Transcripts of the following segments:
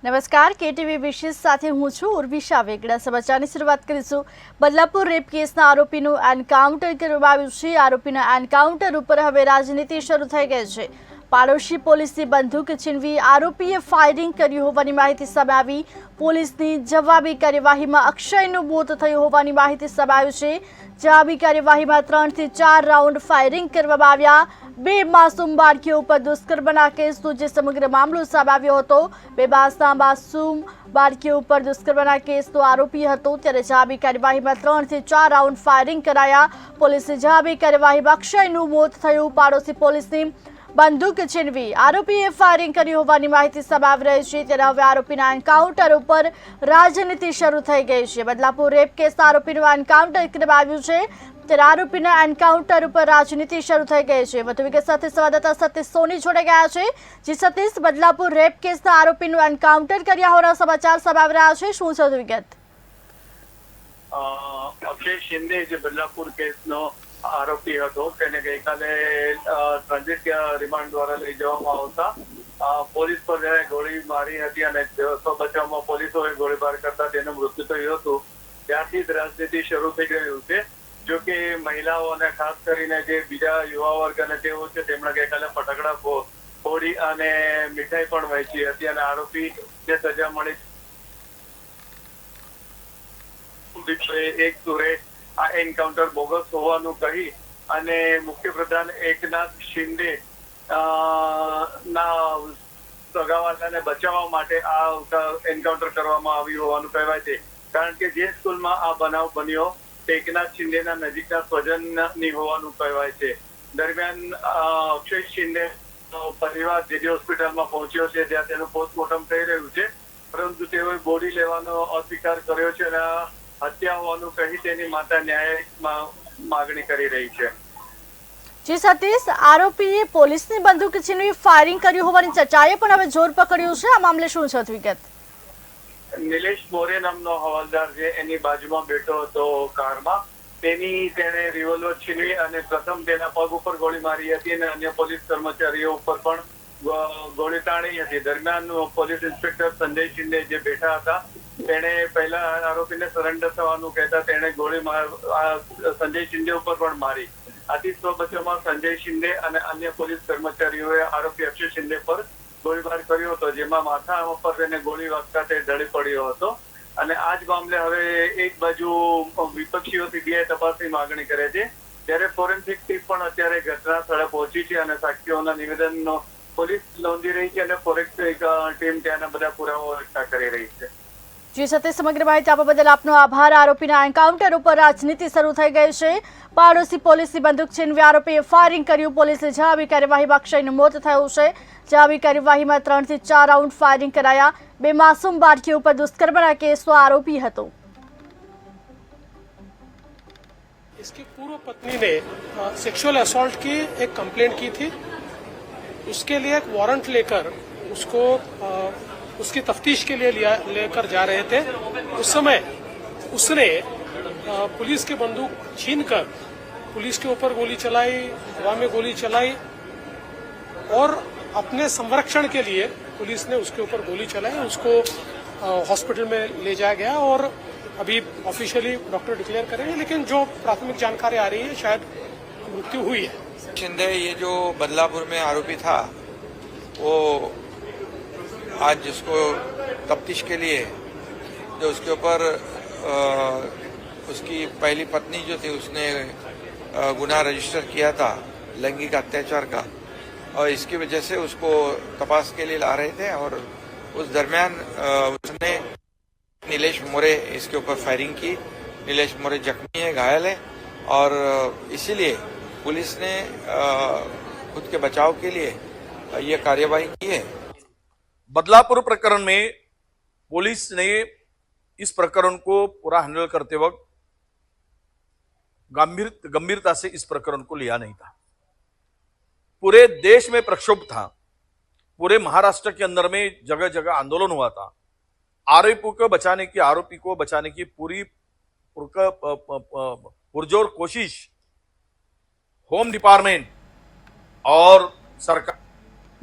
નમસ્કાર, કેટીવી વિશેષ સાથે હું છું ઉર્વિશા વેગડા। સમાચારની શરૂઆત કરીશું। બદલાપુર રેપ કેસના આરોપીનું એન્કાઉન્ટર કરવામાં આવ્યું છે। આરોપીના એન્કાઉન્ટર ઉપર હવે રાજનીતિ શરૂ થઈ ગઈ છે। પાડોશી પોલીસની બંદૂક છીનવી આરોપીએ ફાયરિંગ કર્યું હોવાની માહિતી સામે આવી। પોલીસની જવાબી કાર્યવાહીમાં અક્ષયનું મોત થયું હોવાની માહિતી સામે આવી છે। જવાબી કાર્યવાહીમાં 3 થી 4 રાઉન્ડ ફાયરિંગ કરવામાં આવ્યા। બે માસૂમ બાળકીઓ ઉપર દુષ્કર્મના કેસનો જે સમગ્ર મામલો સામે આવ્યો હતો। બેબાસના માસૂમ બાળકીઓ ઉપર દુષ્કર્મના કેસનો આરોપી હતો, ત્યારે જવાબી કાર્યવાહીમાં 3 થી 4 રાઉન્ડ ફાયરિંગ કરાયા। પોલીસે જવાબી કાર્યવાહીમાં અક્ષયનું મોત થયું। પાડોશી પોલીસની બંદૂક છીનવી આરોપીએ ફાયરિંગ કર્યું હોવાની માહિતી સામે આવી રહી છે। ત્યારે હવે આરોપીના એન્કાઉન્ટર ઉપર રાજનીતિ શરૂ થઈ ગઈ છે। બદલાપુર રેપ કેસના આરોપીનું એન્કાઉન્ટર કરવામાં આવ્યું છે, ત્યારે આરોપીના એન્કાઉન્ટર ઉપર રાજનીતિ શરૂ થઈ ગઈ છે। વધુ વિગત સાથે સંવાદદાતા સતીશ સોની જોડાઈ ગયા છે। જી સતીશ, બદલાપુર રેપ કેસના આરોપીનું એન્કાઉન્ટર કર્યા હોવાના સમાચાર સામે આવી રહ્યા છે, શું છે વધુ વિગત? અક્ષય શિંદે જે બદલાપુર કેસનો આરોપી હતો તેને ગઈકાલે ટ્રાન્ઝિટ રિમાન્ડ દ્વારા લઈ જવામાં આવતા પોલીસ પર જેને ગોળી મારી હતી અને બચાવમાં પોલીસોએ ગોળીબાર કરતા તેનું મૃત્યુ થયું હતું, ત્યારથી જ રાજનીતિ શરૂ થઈ ગયું છે। જો કે મહિલાઓ અને ખાસ કરીને જે બીજા યુવા વર્ગ અને તેઓ છે તેમણે ગઈકાલે ફટાકડા ફોડી અને મીઠાઈ પણ વહેંચી હતી અને આરોપી જે સજા મળી એક સુરે આ એન્કાઉન્ટર બોગસ હોવાનું કહી અને મુખ્યપ્રધાન એકનાથ શિંદે ના સગાવાલાને બચાવવા માટે આ એન્કાઉન્ટર કરવામાં આવ્યું હોવાનું કહેવાય છે। કારણ કે જે સ્કૂલમાં આ બનાવ બન્યો તે એકનાથ શિંદેના નજીકના સ્વજનની હોવાનું કહેવાય છે। દરમિયાન અક્ષય શિંદે પરિવાર જે હોસ્પિટલમાં પહોંચ્યો છે, જ્યાં તેનું પોસ્ટમોર્ટમ થઈ રહ્યું છે, પરંતુ તેઓએ બોડી લેવાનો અસ્વીકાર કર્યો છે અને હત્યા હોવાનું કહી તેની માતા ન્યાયમાં માગણી કરી રહી છે। જી સતીશ, આરોપીએ પોલીસની બંદૂક છીનવી ફાયરિંગ કર્યું હોવાની ચર્ચાએ પણ હવે જોર પકડ્યું છે। આ મામલે શું છે વિગત? નિલેશ મોરે નામનો હવાલદાર જે એની બાજુમાં બેઠો હતો કારમાં, તેણે રિવોલ્વર છીનવી અને પ્રથમ તેના પગ ઉપર ગોળી મારી હતી અને અન્ય પોલીસ કર્મચારીઓ ઉપર પણ ગોળી તાણી હતી। દરમિયાન પોલીસ ઇન્સ્પેક્ટર સંજય શિંદે જે બેઠા હતા તેણે પહેલા આરોપીને સરેન્ડર થવાનું કહેતા તેણે ગોળી સંજય શિંદે ઉપર પણ મારી। આથી સ્વબચાવમાં સંજય શિંદે અને અન્ય પોલીસ કર્મચારીઓએ આરોપી અક્ષય શિંદે પર ગોળીબાર કર્યો હતો, જેમાં માથા પર તેને ગોળી વાગતા તે ઢળી પડ્યો હતો અને આ જ મામલે હવે એક બાજુ વિપક્ષીઓ સીબીઆઈ તપાસની માગણી કરે છે, ત્યારે ફોરેન્સિક ટીમ પણ અત્યારે ઘટના સ્થળે પહોંચી છે અને સાક્ષીઓના નિવેદનનો પોલીસ નોંધી રહી છે અને ફોરેન્સિક ટીમ ત્યાંના બધા પુરાવાઓ એકઠા કરી રહી છે। જી સતીશ, સમગ્ર માહિતી આપવા બદલ આપનો આભાર। આરોપીના એન્કાઉન્ટર ઉપર રાજનીતિ શરૂ થઈ ગઈ છે। પાડોશી પોલીસની બંદૂક છીનવી આરોપીએ ફાયરિંગ કર્યું। પોલીસે જવાબી કાર્યવાહીમાં અક્ષયનું મોત થયું છે। જવાબી કાર્યવાહીમાં 3 થી 4 રાઉન્ડ ફાયરિંગ કરાયા। બે માસૂમ બાળકીઓ ઉપર દુષ્કર્મના કેસનો આરોપી હતો। इसकी पूर्व पत्नी ने सेक्सुअल असॉल्ट की एक कंप्लेंट की थी। उसके लिए एक वारंट लेकर उसको उसकी तफ्तीश के लिए लेकर जा रहे थे। उस समय उसने पुलिस की बंदूक छीनकर पुलिस के ऊपर गोली चलाई, हवा में गोली चलाई और अपने संरक्षण के लिए पुलिस ने उसके ऊपर गोली चलाई। उसको हॉस्पिटल में ले जाया गया और अभी ऑफिशियली डॉक्टर डिक्लेयर करेंगे, लेकिन जो प्राथमिक जानकारी आ रही है शायद मृत्यु हुई है। शिंदे ये जो बदलापुर में आरोपी था वो आज जिसको तफ्तीश के लिए जो उसके ऊपर उसकी पहली पत्नी जो थी उसने गुनाह रजिस्टर किया था लैंगिक अत्याचार का, और इसकी वजह से उसको तपास के लिए ला रहे थे और उस दरमियान उसने नीलेश मोरे इसके ऊपर फायरिंग की। नीलेश मोरे जख्मी है, घायल है और इसीलिए पुलिस ने खुद के बचाव के लिए ये कार्यवाही की है। बदलापुर प्रकरण में पुलिस ने इस प्रकरण को पूरा हैंडल करते वक्त गंभीरता से इस प्रकरण को लिया नहीं था। पूरे देश में प्रक्षोभ था, पूरे महाराष्ट्र के अंदर में जगह जगह आंदोलन हुआ था। आरोपी को बचाने की पूरी पुरजोर कोशिश होम डिपार्टमेंट और सरकार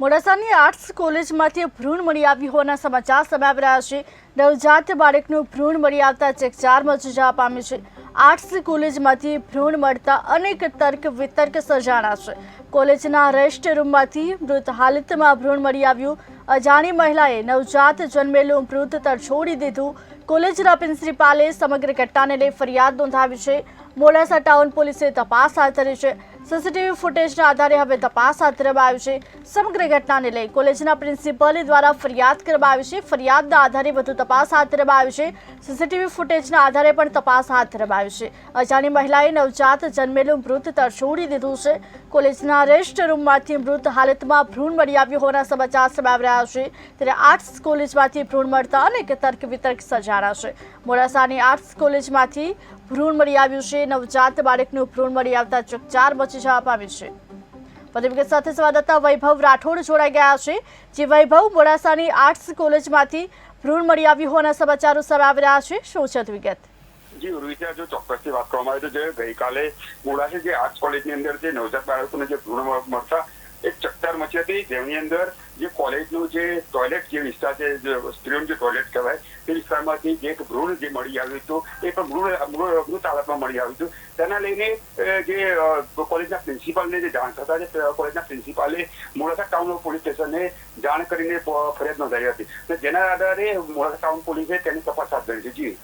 મોડાસાની આર્ટ્સ કોલેજમાંથી ભ્રૂણ મળી આવ્યું હોવાના સમાચાર સામે આવી રહ્યા છે. નવજાત બાળકનું ભ્રૂણ મળી આવતા ચકચાર મચી જવા પામી છે. આર્ટ્સ કોલેજમાંથી ભ્રૂણ મળતા અનેક તર્ક વિતર્ક સર્જાણા છે. કોલેજના રેસ્ટ રૂમમાંથી મૃત હાલતમાં ભ્રૂણ મળી આવ્યું. અજાણી મહિલાએ નવજાત જન્મેલું મૃત તરછોડી દીધું. કોલેજના પ્રિન્સિપાલે સમગ્ર ઘટનાને લઈ ફરિયાદ નોંધાવી છે. મોડાસા ટાઉન પોલીસે તપાસ હાથ ધરી છે. સીસીટીવી ફૂટેજના આધારે હવે તપાસ હાથ ધરવામાં આવી છે. સમગ્ર ઘટનાને લઈ કોલેજના પ્રિન્સિપલ દ્વારા ફરિયાદ કરવામાં આવી છે. ફરિયાદના આધારે વધુ તપાસ હાથ ધરવામાં આવી છે. સીસીટીવી ફૂટેજના આધારે પણ તપાસ હાથ ધરવામાં આવી છે. અજાણી મહિલાએ નવજાત જન્મેલું મૃત તરછોડી દીધું છે. કોલેજના રેસ્ટ રૂમમાંથી મૃત હાલતમાં ભ્રૂણ મળી આવ્યું હોવાના સમાચાર સામે આવી રહ્યા છે. ત્યારે આર્ટ્સ કોલેજમાંથી ભ્રૂણ મળતા અનેક તર્ક વિતર્ક સર્જાણા છે. મોડાસાની આર્ટ્સ કોલેજમાંથી ભ્રૂણ મળી આવ્યું છે. નવજાત બાળકનું ભ્રૂણ મળી આવતા ચકચાર મચી જવા પામી છે. વધુ વિગત સાથે સંવાદદાતા વૈભવ રાઠોડ જોડાઈ ગયા છે. જે વૈભવ, મોડાસાની આર્ટ્સ કોલેજમાંથી ભ્રૂણ મળી આવ્યું હોવાના સમાચારો સામે આવી રહ્યા છે. શું છે વિગત? જી ઉર્વિતા, જો ચોક્કસથી વાત કરવામાં આવે તો જે ગઈકાલે મોડાસા જે આર્ટ્સ કોલેજની અંદર જે નવજાત બાળકોને જે ભ્રૂણ મળતા એક ચકચાર મચી હતી. જેની અંદર જે કોલેજનું જે ટોયલેટ જે વિસ્તાર છે, સ્ત્રીઓનું જે ટોયલેટ કહેવાય, તે વિસ્તારમાંથી એક ભ્રૂણ જે મળી આવ્યું હતું, એ પણ મૃત હાલતમાં મળી આવ્યું હતું. તેના લઈને જે કોલેજના પ્રિન્સિપાલને જે જાણ થતા છે, કોલેજના પ્રિન્સિપાલે મોડાસા ટાઉન પોલીસ સ્ટેશનને જાણ કરીને ફરિયાદ નોંધાવી હતી. જેના આધારે મોડાસા ટાઉન પોલીસે તેની તપાસ હાથ ધરી છે. જી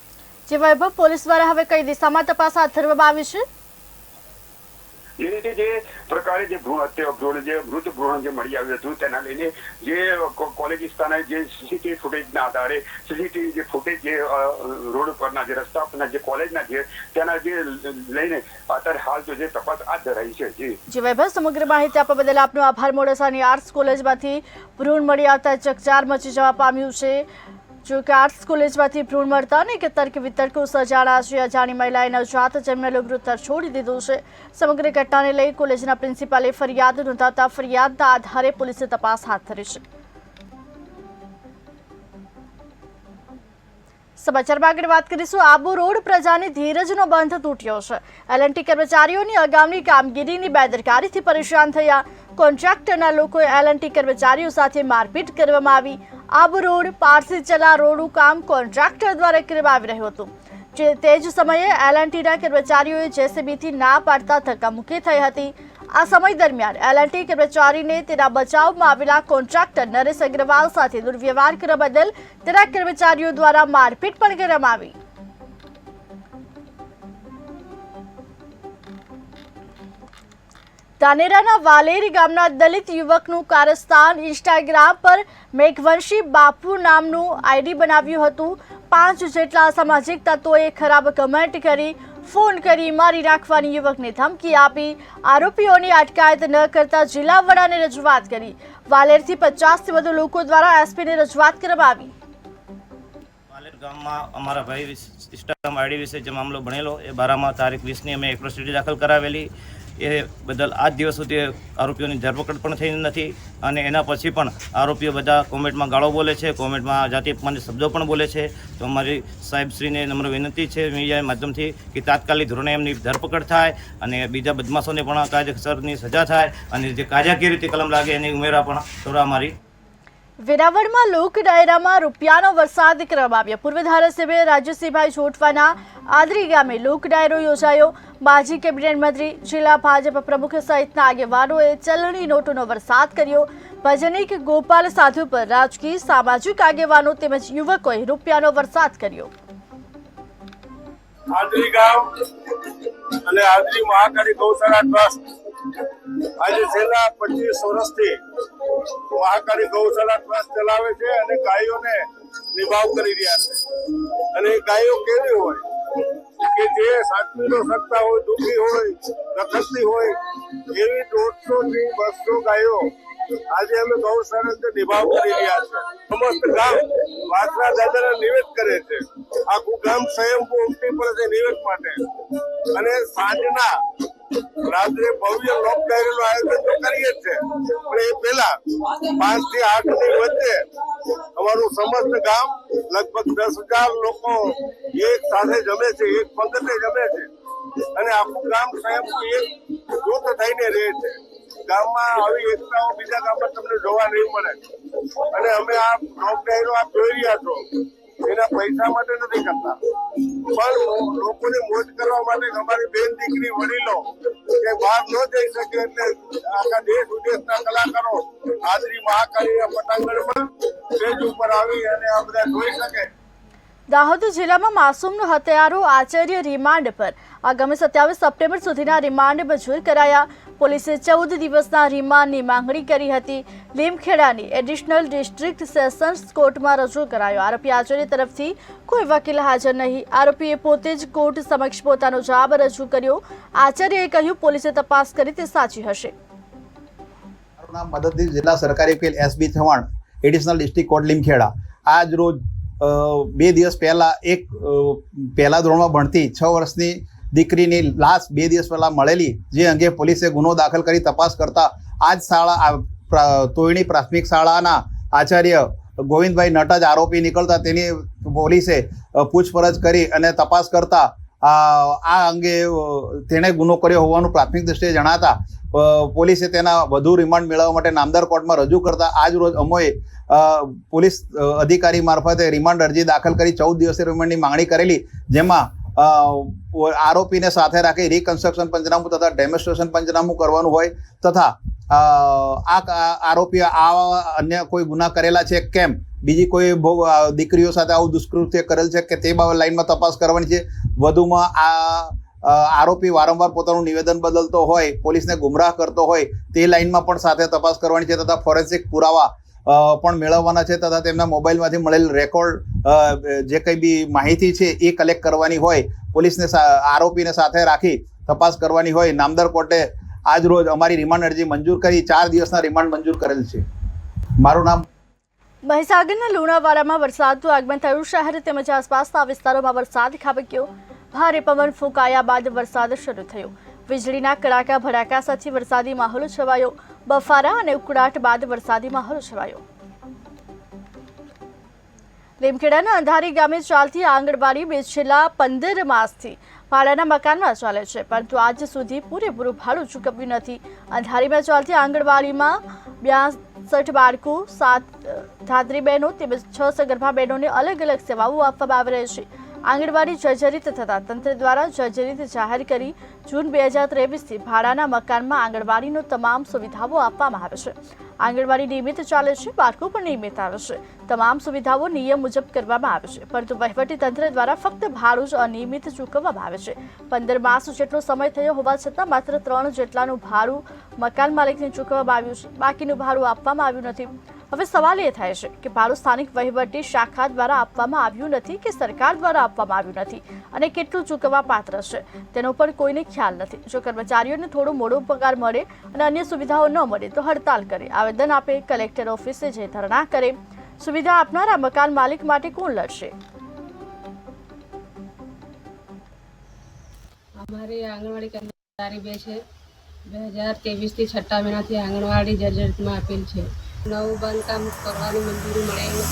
જે વૈભવ, પોલીસ દ્વારા હવે કઈ દિશામાં તપાસ હાથ ધરવામાં આવી છે? એ રીતે જે પ્રકારે જે મૃત ભ્રૂણ જે મળી આવ્યું હતું, તેના લઈને જે કોલેજ વિસ્તારના જે સીસીટીવી ફૂટેજના આધારે સીસીટીવી જે ફૂટેજ જે રોડ પરના જે રસ્તા પરના જે કોલેજના છે તેના જે લઈને અત્યારે હાલ તો જે તપાસ હાથ ધરાઈ છે. જી વૈભવ, સમગ્ર માહિતી આપવા બદલ આપનો આભાર. મોડાસાની આર્ટ્સ કોલેજમાંથી ભ્રૂણ મળી આવતા ચકચાર મચી જવા પામ્યું છે. જો કે આર્ટ્સ કોલેજમાંથી ભ્રૂણ મળતા અનેક તર્ક વિતર્કો સર્જાણા છે. અજાણી મહિલાએ નવજાત જન્મેલું મૃત છોડી દીધું છે. સમગ્ર ઘટનાને લઈ કોલેજના પ્રિન્સિપાલે ફરિયાદ નોંધાવતા ફરિયાદના આધારે પોલીસે તપાસ હાથ ધરી છે. સમાચારમાં આગળ વાત કરીશું. આબુ રોડ પ્રજાની ધીરજનો બંધ તૂટ્યો છે. એલએનટી કર્મચારીઓની અગાઉની કામગીરીની બેદરકારીથી પરેશાન થયા. કોન્ટ્રાક્ટરના લોકોએ એલએનટી કર્મચારીઓ સાથે મારપીટ કરવામાં આવી. આબુ રોડ પારસીચલા રોડનું કામ કોન્ટ્રાક્ટર દ્વારા કરવામાં આવી રહ્યું હતું. તે જ સમયે એલએનટીના કર્મચારીઓએ જેસીબીથી ના પાડતા ધક્કામુક્કી થઈ હતી. આ સમય દરમિયાન એલએનટી કર્મચારીને તેના બચાવમાં આવેલા કોન્ટ્રાક્ટર નરેશ અગ્રવાલ સાથે દુર્વ્યવહાર કરવા બદલ તેના કર્મચારીઓ દ્વારા મારપીટ પણ કરવામાં આવી. ધાનેરાના વાલેરી ગામના દલિત યુવકનું કારસ્તાન ઇન્સ્ટાગ્રામ પર મેઘવંશી બાપુ નામનું આઈડી બનાવ્યું હતું. 5 જેટલા અસામાજિક તત્વોએ ખરાબ કમેન્ટ કરી, ફોન કરી મારી નાખવાની યુવકને ધમકી આપી. આરોપીઓની અટકાયત ન કરતા જિલ્લા વડાને રજૂઆત કરી. વાલેરથી 50થી વધુ લોકો દ્વારા એસપીને રજૂઆત કરવામાં આવી. વાલેર ગામમાં અમારા ભાઈ ઇન્સ્ટાગ્રામ આઈડી વિશે જે મામલો બનેલો એ બારામાં તારીખ 20ની અમે એટ્રોસિટી દાખલ કરાવેલી. એ બદલ આજ દિવસ સુધી આરોપીઓની ધરપકડ પણ થઈ નથી. અને એના પછી પણ આરોપીઓ બધા કોમેન્ટમાં ગાળો બોલે છે, કોમેન્ટમાં જાતિ અપમાનિત શબ્દો પણ બોલે છે. તો અમારી સાહેબશ્રીને નમ્ર વિનંતી છે મીડિયા માધ્યમથી કે તાત્કાલિક ધોરણે એમની ધરપકડ થાય અને બીજા બદમાશોને પણ કાયદેસરની સજા થાય અને જે કાયદાકીય રીતે કલમ લાગે એની ઉમેરા પણ કરવા અમારી. વેરાવળમાં લોક ડાયરામાં રૂપિયાનો વરસાદ કરવામાં આવ્યો. પૂર્વ ધારાસભ્ય રાજ્યસિંહભાઈ જોટવાના આદરી ગામે લોક ડાયરો યોજાયો. માજી કેબિનેટ મંત્રી, જિલ્લા ભાજપ પ્રમુખ સહિતના આગેવાનોએ ચલણી નોટોનો વરસાદ કર્યો. ભજનિક ગોપાલ સાધુ પર રાજકીય સામાજિક આગેવાનો તેમજ યુવકોએ રૂપિયાનો વરસાદ કર્યો. આદરી ગામ અને આદરી મહાકાળી ગૌશાળા ટ્રસ્ટ આજે છેલ્લા 25 વર્ષથી મહાકાળી ગૌશાળા ટ્રસ્ટ ચલાવે છે અને ગાયોને નિભાવ કરી રહ્યા છે. અને એ ગાયો કેવી હોય કે જે સાચવી ન શકતા હોય, દુઃખી હોય, રખડતી હોય, એવી 150 થી 200 ગાયો આજે અમે ગૌશાળા નિભાવ કરી રહ્યા છે. સમસ્ત ગામ વાસણા દાદાને નિવેદ કરે છે. આખું ગામ સ્વયંભૂ ઉમટી પડે છે નિવેદ માટે. અને સાંજના રાત્રે ભવ્ય લોક ડાયરીનું આયોજન તો કરીએ જ છે, પણ એ પહેલા 5 થી 8 ની વચ્ચે અમારું સમસ્ત ગામ લગભગ 10,000 લોકો એક સાથે જમે છે, એક પંગતે જમે છે. અને આખું ગામ સ્વયંભૂ એક જૂથ થઈને રહે છે. ગામમાં આવી એકતાઓ બીજા ગામમાં તમને જોવા નહીં મળે. અને અમે આ જોબ ડાયરો આપ જોઈ રહ્યા છો એના પૈસા માટે નથી કરતા, પણ લોકોને મોજ કરવા માટે અમારી બેન દીકરી વડીલો કે બહાર ન જઈ શકે એટલે આખા દેશ વિદેશના કલાકારો હાજરી મહાકાળી પટાંગણમાં સ્ટેજ ઉપર આવી અને આ બધા જોઈ શકે. દાહોદ જિલ્લામાં માસૂમનો હત્યારો આચાર્ય રિમાન્ડ પર. આગામી 27 સપ્ટેમ્બર સુધીના રિમાન્ડ મંજૂર કરાયા. પોલીસે 14 દિવસના રિમાન્ડની માંગણી કરી હતી. લીમખેડાની એડિશનલ ડિસ્ટ્રિક્ટ સેશન્સ કોર્ટમાં રજૂ કરાયો. આરોપી આચાર્ય તરફથી કોઈ વકીલ હાજર નહીં. આરોપીએ પોતે જ કોર્ટ સમક્ષ પોતાનો જવાબ રજૂ કર્યો. આચાર્યએ કહ્યું પોલીસે તપાસ કરી તે સાચી હશે. મારું નામ મદદનીશ જિલ્લા સરકારી વકીલ SB Chauhan, additional district court Limkheda. આજ રોજ 2 દિવસ પહેલા એક પહેલા ધોરણમાં ભણતી 6 વર્ષની દીકરીની લાશ 2 દિવસ પહેલા મળેલી, જે અંગે પોલીસે ગુનો દાખલ કરી તપાસ કરતા આજ શાળા તોયણી પ્રાથમિક શાળાના આચાર્ય ગોવિંદભાઈ નટજ આરોપી નીકળતા તેની પોલીસે પૂછપરછ કરી અને તપાસ કરતા આ અંગે તેણે ગુનો કર્યો હોવાનું પ્રાથમિક દ્રષ્ટિએ જણાતા પોલીસે તેના વધુ રિમાન્ડ મેળવવા માટે નામદાર કોર્ટમાં રજૂ કરતા આજ રોજ અમોએ પોલીસ અધિકારી મારફતે રિમાન્ડ અરજી દાખલ કરી 14 દિવસની રિમાન્ડની માંગણી કરેલી, જેમાં આરોપીને સાથે રાખી રિકન્સ્ટ્રક્શન પંચનામું તથા ડેમોન્સ્ટ્રેશન પંચનામું કરવાનું હોય તથા આ આરોપીએ આ અન્ય કોઈ ગુના કરેલા છે કેમ, બીજી કોઈ દીકરીઓ સાથે આવું દુષ્કૃત્ય કરેલ છે કે તે બાબત લાઇનમાં તપાસ કરવાની છે. વધુમાં આરોપી વારંવાર પોતાનું નિવેદન બદલતો હોય, પોલીસને ગુમરાહ કરતો હોય તે લાઇનમાં પણ સાથે તપાસ કરવાની છે તથા ફોરેન્સિક પુરાવા પણ મેળવવાના છે તથા તેમના મોબાઈલમાંથી મળેલ રેકોર્ડ જે કંઈ બી માહિતી છે એ કલેક્ટ કરવાની હોય, પોલીસને આરોપીને સાથે રાખી તપાસ કરવાની હોય. નામદાર કોર્ટે આજ રોજ અમારી રિમાન્ડ અરજી મંજૂર કરી 4 દિવસના રિમાન્ડ મંજૂર કરેલ છે. મારું નામ મહીસાગરના લુણાવાડામાં વરસાદનું આગમન થયું. શહેર તેમજ આસપાસના વિસ્તારોમાં વરસાદ ખાબક્યો. ભારે પવન ફૂંકાયા બાદ વરસાદ શરૂ થયો. વીજળીના કડાકા ભડાકા સાથે વરસાદી માહોલ છવાયો. બફારા અને ઉકળાટ બાદ વરસાદી માહોલ છવાયો. લીમખેડાના અંધારી ગામે ચાલતી આંગણવાડી છેલ્લા 15 માસથી ભાડાના મકાનમાં ચાલે છે, પરંતુ આજ સુધી પૂરેપૂરું ભાડું ચૂકવ્યું નથી. અંધારીમાં ચાલતી આંગણવાડીમાં 62 બાળકો, 7 ધાત્રી બહેનો તેમજ 6 સગર્ભા બહેનોને અલગ અલગ સેવાઓ આપવામાં આવી રહી છે. આંગણવાડી જર્જરિત થતા તંત્ર દ્વારા જર્જરિત જાહેર કરી જૂન 2023થી ભાડાના મકાનમાં આંગણવાડીનો તમામ સુવિધાઓ આપવામાં આવે છે. આંગણવાડી નિયમિત ચાલે છે, બાળકો પણ નિયમિત આવે છે. તમામ સુવિધાઓ નિયમ મુજબ કરવામાં આવે છે, પરંતુ વહીવટી તંત્ર દ્વારા ફક્ત ભાડું જ અનિયમિત ચૂકવવામાં આવે છે. 15 માસ જેટલો સમય થયો હોવા છતાં માત્ર 3 જેટલાનું ભાડું મકાન માલિકને ચૂકવવામાં આવ્યું છે. બાકીનું ભાડું આપવામાં આવ્યું નથી. હવે સવાલ એ થાય છે કે ભાડું સ્થાનિક વહીવટી શાખા દ્વારા આપવામાં આવ્યું નથી કે સરકાર દ્વારા આપવામાં આવ્યું નથી અને કેટલું ચૂકવવા પાત્ર છે તેનો પણ કોઈને ખ્યાલ નથી. જો કર્મચારીઓને થોડો મોડો પગાર મળે અને અન્ય સુવિધાઓ ન મળે તો હડતાલ કરે, આવેદન આપે, કલેક્ટર ઓફિસે જઈ ધરણા કરે. સુવિધા આપનારા મકાન માલિક માટે કોણ લડશે? हमारे आंगनवाड़ी कर्मचारी બે છે. 2023થી 6ઠ્ઠા મહિનાથી આંગણવાડી જર્જરિતમાં આપેલ છે. નવું બાંધકામ કરવાની મંજૂરી મળેલી.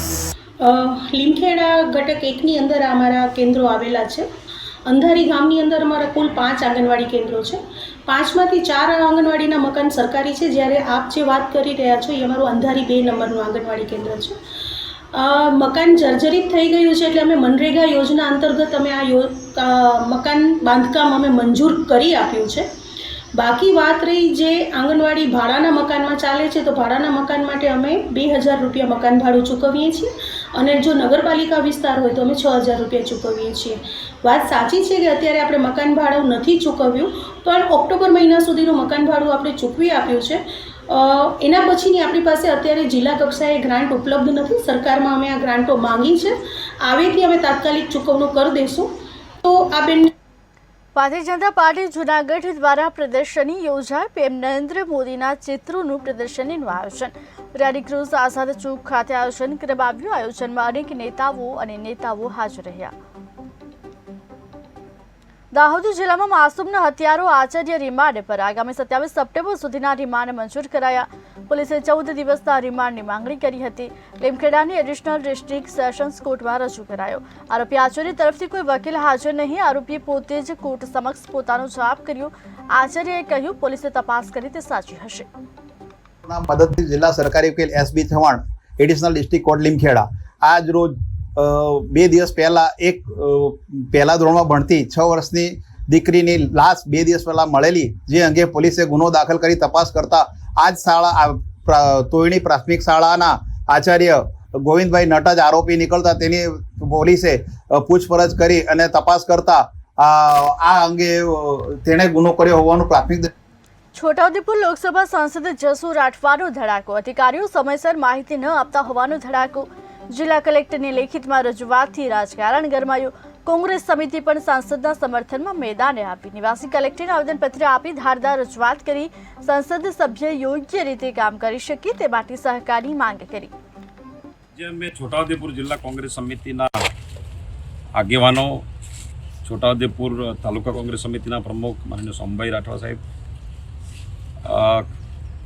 લીમખેડા ઘટક 1ની અંદર અમારા કેન્દ્રો આવેલા છે. અંધારી ગામની અંદર અમારા કુલ 5 આંગણવાડી કેન્દ્રો છે. 5માંથી 4 આંગણવાડીના મકાન સરકારી છે, જ્યારે આપ જે વાત કરી રહ્યા છો એ અમારું અંધારી 2 નંબરનું આંગણવાડી કેન્દ્ર છે. મકાન જર્જરિત થઈ ગયું છે એટલે અમે મનરેગા યોજના અંતર્ગત અમે આ મકાન બાંધકામ અમે મંજૂર કરી આપ્યું છે. બાકી વાત રહી જે આંગણવાડી ભાડાના મકાનમાં ચાલે છે, તો ભાડાના મકાન માટે અમે 2000 રૂપિયા મકાન ભાડું ચૂકવીએ છીએ અને જો નગરપાલિકા વિસ્તાર હોય તો અમે 6000 રૂપિયા ચૂકવીએ છીએ. વાત સાચી છે કે અત્યારે આપણે મકાન ભાડું નથી ચૂકવ્યું, પણ ઓક્ટોબર મહિના સુધીનું મકાન ભાડું આપણે ચૂકવી આપ્યું છે. એના પછીની આપણી પાસે અત્યારે જિલ્લા કક્ષાએ ગ્રાન્ટ ઉપલબ્ધ નથી. સરકારમાં અમે આ ગ્રાન્ટો માંગી છે, આવેથી અમે તાત્કાલિક ચૂકવણું કરી દઈશું. તો આ બેન ભારતીય જનતા પાર્ટી જૂનાગઢ દ્વારા પ્રદર્શની યોજાય. પીએમ નરેન્દ્ર મોદીના ચિત્રોનું પ્રદર્શનીનું આયોજન. રેલી ક્રુઝ આઝાદ ચોક ખાતે આયોજન કરવામાં આવ્યું. આયોજનમાં અનેક નેતાઓ હાજર રહ્યા. દાહોદ જિલ્લામાં માસૂમના હત્યારો આચાર્ય રિમાન્ડ પર. આગામી 27 સપ્ટેમ્બર સુધીના રિમાન્ડ મંજૂર કરાયા. પોલીસે 14 દિવસના રિમાન્ડની માંગણી કરી હતી. લીમખેડાની એડિશનલ ડિસ્ટ્રિક્ટ સેશન્સ કોર્ટમાં રજૂ કરાયો. આરોપી આચાર્ય તરફથી કોઈ વકીલ હાજર નહીં. આરોપીએ પોતે જ કોર્ટ સમક્ષ પોતાનો જવાબ કર્યો. આચાર્યએ કહ્યું પોલીસે તપાસ કરી તે સાચી હશે. મદદનીશ જિલ્લા સરકારી વકીલ SB Chauhan, additional district court Limkheda. આજ રોજ 2 દિવસ પહેલા એક પહેલા ધોરણમાં ભણતી 6 વર્ષની દીકરીની લાશ 2 દિવસ પહેલા મળેલી, જે અંગે પોલીસે ગુનો દાખલ કરી તપાસ કરતા આજ શાળા તોયણી પ્રાથમિક શાળાના આચાર્ય ગોવિંદભાઈ નટજ આરોપી નીકળતા તેની પોલીસે પૂછપરછ કરી અને તપાસ કરતા આ અંગે તેણે ગુનો કર્યો હોવાનું પ્રાથમિક. છોટાઉદેપુર લોકસભા સાંસદ જસુ રાઠવાનો ધડાકો. અધિકારીઓ સમયસર માહિતી ન આપતા હોવાનો ધડાકો. જિલ્લા કલેક્ટરની લેખિતમાં રજૂઆતથી રાજકારણ ગરમાયું. કોંગ્રેસ સમિતિ પણ સાંસદના સમર્થનમાં મેદાને આવી. નિવાસી કલેક્ટરને આવેદનપત્ર આપી ધારદાર રજૂઆત કરી. સંસદ સભ્ય યોગ્ય રીતે કામ કરી શકે તે માટે સહકારની માંગ કરી. જે અમે છોટાઉદેપુર જિલ્લા કોંગ્રેસ સમિતિના આગેવાનો, છોટાઉદેપુર તાલુકા કોંગ્રેસ સમિતિના પ્રમુખ માનનીય સોમભાઈ રાઠવા સાહેબ,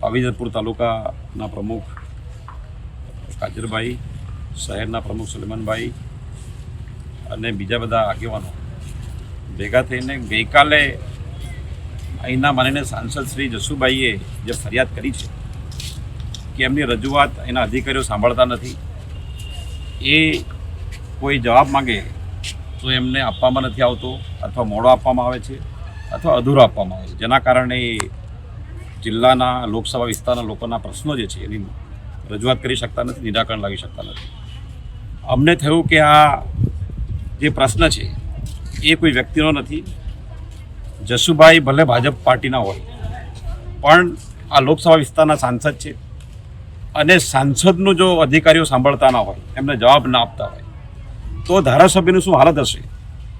પાવીજતપુર તાલુકાના પ્રમુખ કાજરભાઈ, શહેરના પ્રમુખ સુલેમાનભાઈ અને બીજા બધા આગેવાનો ભેગા થઈને ગઈકાલે અહીંના માનનીય સાંસદ શ્રી જસુભાઈએ જે ફરિયાદ કરી છે કે એમની રજૂઆત એના અધિકારીઓ સાંભળતા નથી, એ કોઈ જવાબ માંગે તો એમને આપવામાં નથી આવતો, અથવા મોડો આપવામાં આવે છે અથવા અધૂરો આપવામાં આવે છે, જેના કારણે જિલ્લાના લોકસભા વિસ્તારના લોકોના પ્રશ્નો જે છે એની રજૂઆત કરી શકતા નથી, નિરાકરણ લાવી શકતા નથી. અમને થયું કે આ જે પ્રશ્ન છે એ કોઈ વ્યક્તિનો નથી. જસુભાઈ ભલે ભાજપ પાર્ટીના હોય પણ આ લોકસભા વિસ્તારના સાંસદ છે, અને સાંસદનું જો અધિકારીઓ સાંભળતા ના હોય, એમને જવાબ ના આપતા હોય, તો ધારાસભ્યનું શું હાલત હશે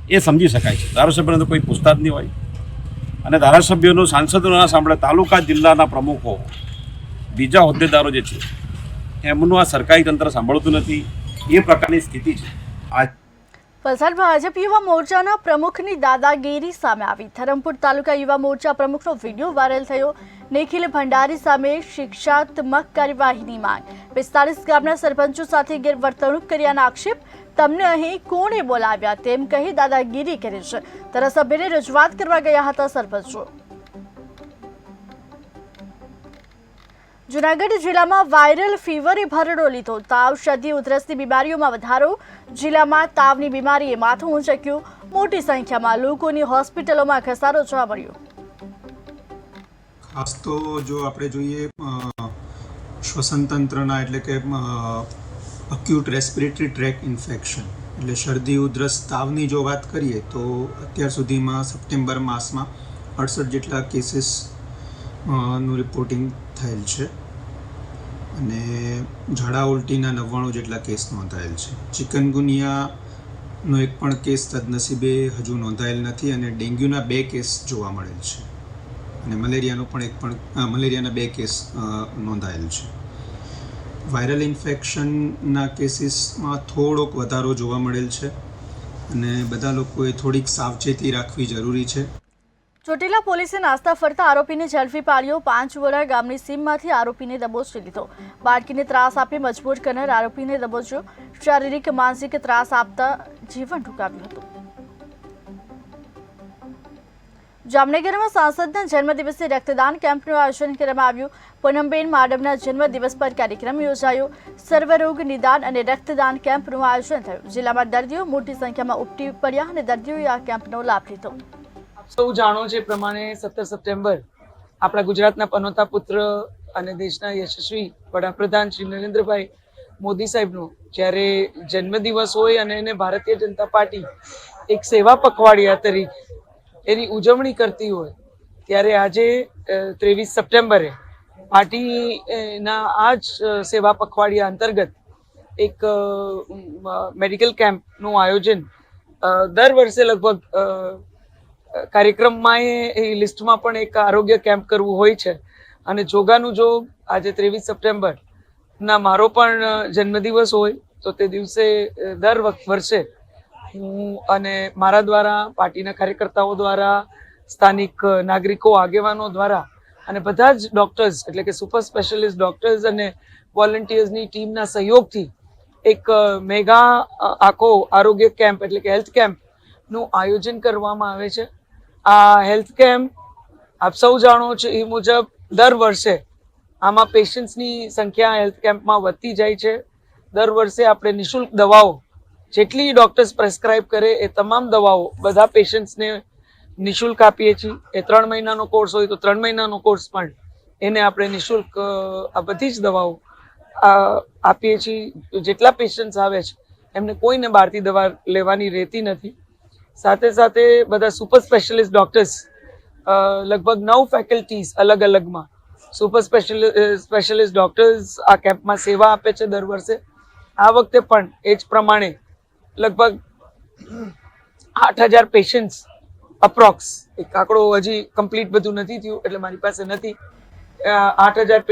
એ સમજી શકાય છે. ધારાસભ્યને તો કોઈ પૂછતા જ નહીં હોય, અને ધારાસભ્યોનું સાંસદો ના સાંભળે, તાલુકા જિલ્લાના પ્રમુખો, બીજા હોદ્દેદારો જે છે એમનું આ સરકારી તંત્ર સાંભળતું નથી. એ પ્રકારની સ્થિતિ છે. વલસાડ ભાજપ યુવા મોરચાના પ્રમુખની દાદાગીરી સામે આવી. ધરમપુર તાલુકા યુવા મોરચા પ્રમુખનો વિડીયો વાયરલ થયો. નિખિલ ભંડારી સામે શિક્ષાત્મક કાર્યવાહીની માંગ. 45 ગામના સરપંચો સાથે ગેરવર્તણૂક કર્યાના આક્ષેપ. તમને અહીં કોણે બોલાવ્યા તેમ કહી દાદાગીરી કરી છે. ધારાસભ્યને રજૂઆત કરવા ગયા હતા સરપંચો. જૂનાગઢ જિલ્લામાં વાયરલ ફીવરે ભરડો લીધો. તાવ, શરદી, ઉધરસની બીમારીઓમાં વધારો. જિલ્લામાં તાવની બીમારીએ માથું ઊંચક્યું. મોટી સંખ્યામાં લોકોની હોસ્પિટલોમાં ઘસારો જોવા મળ્યો. ખાસ તો જો આપણે જોઈએ શ્વસન તંત્રના એટલે કે અક્યુટ રેસ્પિરેટરી ટ્રેક ઇન્ફેક્શન એટલે શરદી, ઉધરસ, તાવની જો વાત કરીએ તો અત્યાર સુધીમાં સપ્ટેમ્બર માસમાં 68 જેટલા કેસીસ નું રિપોર્ટિંગ થયેલ છે, અને ઝાડા ઉલટીના 99 જેટલા કેસ નોંધાયેલ છે. ચિકનગુનિયાનો એક પણ કેસ સદનસીબે હજુ નોંધાયેલ નથી, અને ડેન્ગ્યુના 2 કેસ જોવા મળેલ છે, અને મલેરિયાના 2 કેસ નોંધાયેલ છે. વાયરલ ઇન્ફેક્શનના કેસીસમાં થોડોક વધારો જોવા મળેલ છે, અને બધા લોકોએ થોડીક સાવચેતી રાખવી જરૂરી છે. ચોટીલા પોલીસે નાસ્તા ફરતા આરોપીને ઝડપી પાડ્યો. 5 વડા ગામની સીમમાંથી આરોપીને દબોચી લીધો. બાળકીને ત્રાસ આપી મજબૂર કરનાર આરોપીને દબોચ્યો. શારીરિક માનસિક ત્રાસ આપતા જીવન ટૂંકાવ્યું હતું. જામનગરમાં સાંસદના જન્મદિવસે રક્તદાન કેમ્પનું આયોજન કરવામાં આવ્યું. પૂનમબેન માડમના જન્મદિવસ પર કાર્યક્રમ યોજાયો. સર્વરોગ નિદાન અને રક્તદાન કેમ્પનું આયોજન થયું. જિલ્લામાં દર્દીઓ મોટી સંખ્યામાં ઉમટી પડ્યા અને દર્દીઓએ આ કેમ્પનો લાભ લીધો. સૌ જાણો છે પ્રમાણે 17 સપ્ટેમ્બર આપણા ગુજરાતના પનોતા પુત્ર અને દેશના યશસ્વી વડાપ્રધાન શ્રી નરેન્દ્રભાઈ મોદી સાહેબનો જ્યારે જન્મદિવસ હોય અને એને ભારતીય જનતા પાર્ટી એક સેવા પખવાડિયા તરીકે એની ઉજવણી કરતી હોય, ત્યારે આજે 23 સપ્ટેમ્બરે પાર્ટીના આ જ સેવા પખવાડિયા અંતર્ગત એક મેડિકલ કેમ્પનું આયોજન દર વર્ષે લગભગ કાર્યક્રમમાં એ લિસ્ટમાં પણ એક આરોગ્ય કેમ્પ કરવું હોય છે. અને જોગાનું જો આજે 23 સપ્ટેમ્બરના મારો પણ જન્મદિવસ હોય તો તે દિવસે દર વર્ષે હું અને મારા દ્વારા, પાર્ટીના કાર્યકર્તાઓ દ્વારા, સ્થાનિક નાગરિકો, આગેવાનો દ્વારા અને બધા જ ડોક્ટર્સ એટલે કે સુપર સ્પેશિયાલિસ્ટ ડોક્ટર્સ અને વોલન્ટિયર્સની ટીમના સહયોગથી એક મેગા આખો આરોગ્ય કેમ્પ એટલે કે હેલ્થ કેમ્પનું આયોજન કરવામાં આવે છે. આ હેલ્થ કેમ્પ આપ સૌ જાણો છો એ મુજબ દર વર્ષે આમાં પેશન્ટ્સની સંખ્યા હેલ્થ કેમ્પમાં વધતી જાય છે. દર વર્ષે આપણે નિઃશુલ્ક દવાઓ જેટલી ડોક્ટર્સ પ્રેસ્ક્રાઇબ કરે એ તમામ દવાઓ બધા પેશન્ટ્સને નિઃશુલ્ક આપીએ છીએ. એ 3 મહિનાનો કોર્સ હોય તો 3 મહિનાનો કોર્સ પણ એને આપણે નિઃશુલ્ક આ બધી જ દવાઓ આપીએ છીએ. જેટલા પેશન્ટ્સ આવે છે એમને કોઈને બહારથી દવા લેવાની રહેતી નથી. સાથે સાથે બધા સુપર સ્પેશિયાલિસ્ટ ડોક્ટર્સ લગભગ 9 ફેકલ્ટીઝ અલગ અલગમાં સુપર સ્પેશિયાલિસ્ટ ડોક્ટર્સ આ કેમ્પમાં સેવા આપે છે દર વર્ષે. આ વખતે પણ એ જ પ્રમાણે લગભગ 8,000 પેશન્ટ્સ અપ્રોક્સ, એક આંકડો હજી કમ્પ્લીટ બધું નથી થયું એટલે મારી પાસે નથી, 8,000